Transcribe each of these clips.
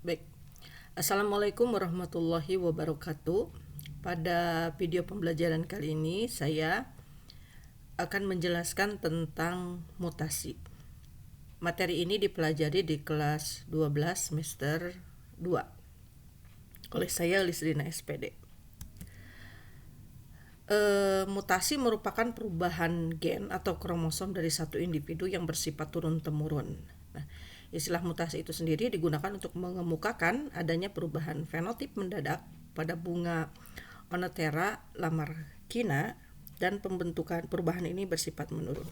Baik, Assalamualaikum warahmatullahi wabarakatuh. Pada video pembelajaran kali ini saya akan menjelaskan tentang mutasi. Materi ini dipelajari di kelas 12 semester 2 oleh saya Lisrina SPD. Mutasi merupakan perubahan gen atau kromosom dari satu individu yang bersifat turun-temurun. Nah, istilah mutasi itu sendiri digunakan untuk mengemukakan adanya perubahan fenotip mendadak pada bunga Onothera lamarckina dan pembentukan perubahan ini bersifat menurun.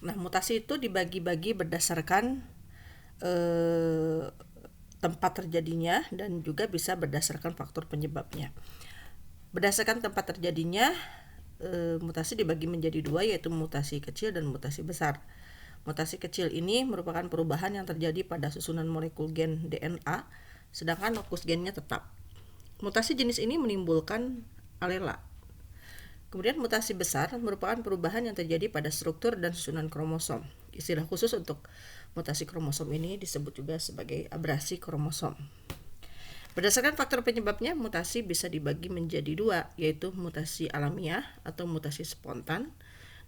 Nah, mutasi itu dibagi-bagi berdasarkan tempat terjadinya dan juga bisa berdasarkan faktor penyebabnya. Berdasarkan tempat terjadinya, mutasi dibagi menjadi dua, yaitu mutasi kecil dan mutasi besar. Mutasi kecil ini merupakan perubahan yang terjadi pada susunan molekul gen DNA, sedangkan lokus gennya tetap. Mutasi jenis ini menimbulkan alela. Kemudian mutasi besar merupakan perubahan yang terjadi pada struktur dan susunan kromosom. Istilah khusus untuk mutasi kromosom ini disebut juga sebagai abrasi kromosom. Berdasarkan faktor penyebabnya, mutasi bisa dibagi menjadi dua, yaitu mutasi alamiah atau mutasi spontan,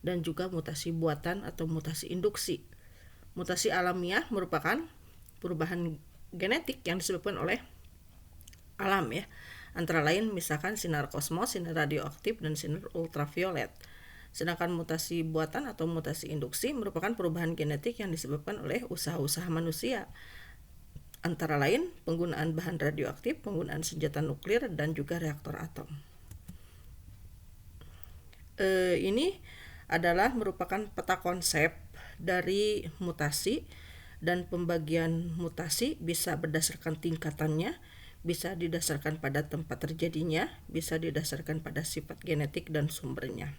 dan juga mutasi buatan atau mutasi induksi. Mutasi alamiah merupakan perubahan genetik yang disebabkan oleh alam, ya. Antara lain misalkan sinar kosmos, sinar radioaktif, dan sinar ultraviolet. Sedangkan mutasi buatan atau mutasi induksi merupakan perubahan genetik yang disebabkan oleh usaha-usaha manusia. Antara lain penggunaan bahan radioaktif, penggunaan senjata nuklir, dan juga reaktor atom. Ini adalah merupakan peta konsep dari mutasi, dan pembagian mutasi bisa berdasarkan tingkatannya, bisa didasarkan pada tempat terjadinya, bisa didasarkan pada sifat genetik dan sumbernya.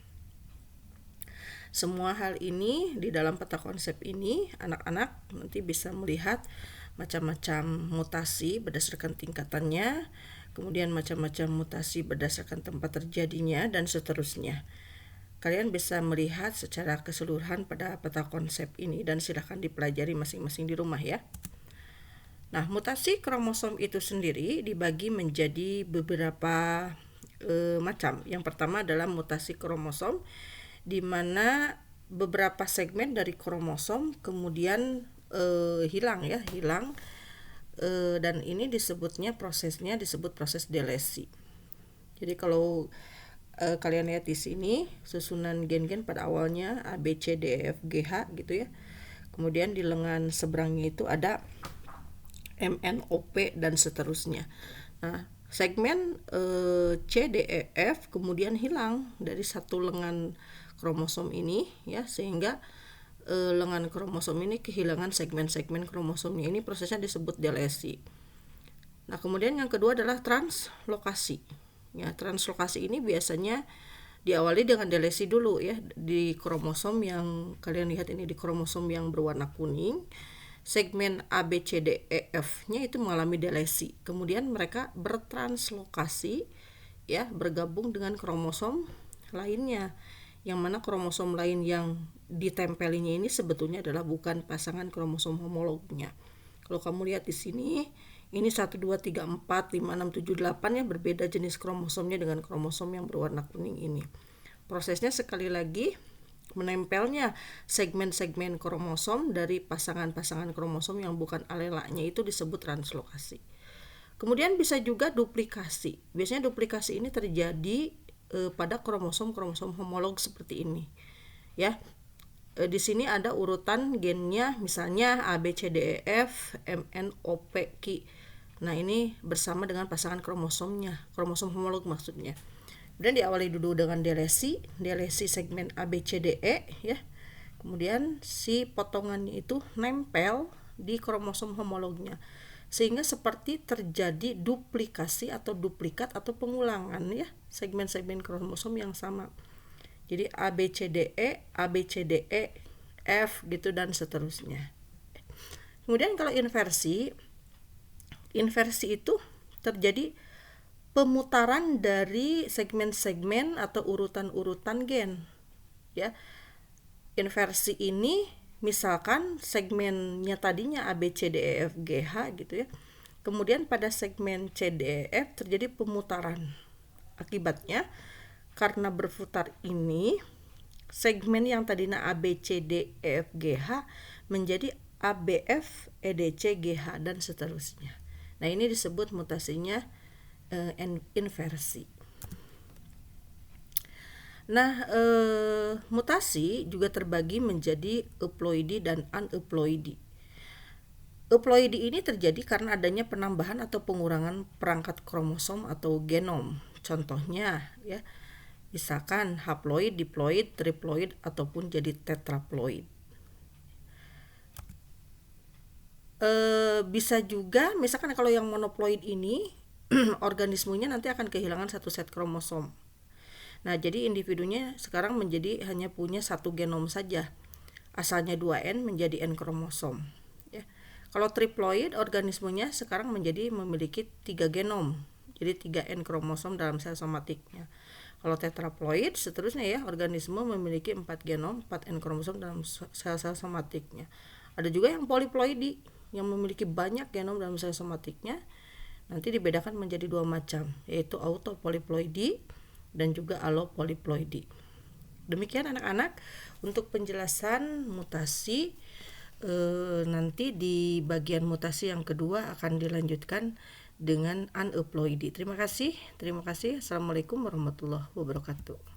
Semua hal ini di dalam peta konsep ini anak-anak nanti bisa melihat macam-macam mutasi berdasarkan tingkatannya, kemudian macam-macam mutasi berdasarkan tempat terjadinya, dan seterusnya. Kalian bisa melihat secara keseluruhan pada peta konsep ini dan silahkan dipelajari masing-masing di rumah, ya. Nah, mutasi kromosom itu sendiri dibagi menjadi beberapa macam. Yang pertama adalah mutasi kromosom, di mana beberapa segmen dari kromosom kemudian hilang, dan ini prosesnya disebut proses delesi. Jadi kalau kalian lihat di sini susunan gen-gen pada awalnya A, B, C, D, E, F, G, H gitu, ya. Kemudian di lengan seberangnya itu ada M, N, O, P, dan seterusnya. Nah, segmen C, D, E, F kemudian hilang dari satu lengan kromosom ini, ya, sehingga lengan kromosom ini kehilangan segmen-segmen kromosomnya. Ini prosesnya disebut delesi. Nah, kemudian yang kedua adalah translokasi. Ya, translokasi ini biasanya diawali dengan delesi dulu, ya, di kromosom yang kalian lihat ini, di kromosom yang berwarna kuning. Segmen A, B, C, D, E, F-nya itu mengalami delesi. Kemudian mereka bertranslokasi, ya, bergabung dengan kromosom lainnya. Yang mana kromosom lain yang ditempelinya ini sebetulnya adalah bukan pasangan kromosom homolognya. Kalau kamu lihat di sini, ini 1, 2, 3, 4, 5, 6, 7, 8 ya, berbeda jenis kromosomnya dengan kromosom yang berwarna kuning ini. Prosesnya sekali lagi menempelnya segmen-segmen kromosom dari pasangan-pasangan kromosom yang bukan alelanya itu disebut translokasi. Kemudian bisa juga duplikasi. Biasanya duplikasi ini terjadi pada kromosom-kromosom homolog seperti ini, ya. Di sini ada urutan gennya, misalnya A, B, C, D, E, F, M, N, O, P, Q. Nah, ini bersama dengan pasangan kromosomnya, kromosom homolog maksudnya. Kemudian diawali dulu dengan delesi segmen A, B, C, D, E, ya. Kemudian si potongannya itu nempel di kromosom homolognya, sehingga seperti terjadi duplikasi atau duplikat atau pengulangan, ya, segmen-segmen kromosom yang sama. Jadi A, B, C, D, E, A, B, C, D, E, F gitu dan seterusnya. Kemudian kalau inversi itu terjadi pemutaran dari segmen-segmen atau urutan-urutan gen, ya. Inversi ini misalkan segmennya tadinya A, B, C, D, E, F, G, H gitu ya. Kemudian pada segmen C, D, E, F terjadi pemutaran. Akibatnya karena berputar ini, segmen yang tadinya A, B, C, D, E, F, G, H menjadi A, B, F, E, D, C, G, H dan seterusnya. Nah, ini disebut mutasinya inversi. Nah, mutasi juga terbagi menjadi euploidi dan aneuploidi. Euploidi ini terjadi karena adanya penambahan atau pengurangan perangkat kromosom atau genom. Contohnya ya, misalkan haploid, diploid, triploid ataupun jadi tetraploid. Bisa juga misalkan kalau yang monoploid ini organismenya nanti akan kehilangan satu set kromosom. Nah, jadi individunya sekarang menjadi hanya punya satu genom saja. Asalnya 2N menjadi N kromosom. Ya. Kalau triploid, organismenya sekarang memiliki 3 genom. Jadi 3N kromosom dalam sel somatiknya. Kalau tetraploid, seterusnya ya, organisme memiliki 4 genom, 4N kromosom dalam sel-sel somatiknya. Ada juga yang polyploidi, yang memiliki banyak genom dalam sel somatiknya. Nanti dibedakan menjadi 2 macam, yaitu autopolyploidi dan juga allopolyploidi. Demikian anak-anak untuk penjelasan mutasi. Nanti di bagian mutasi yang kedua akan dilanjutkan dengan aneuploidi. Terima kasih. Assalamualaikum warahmatullahi wabarakatuh.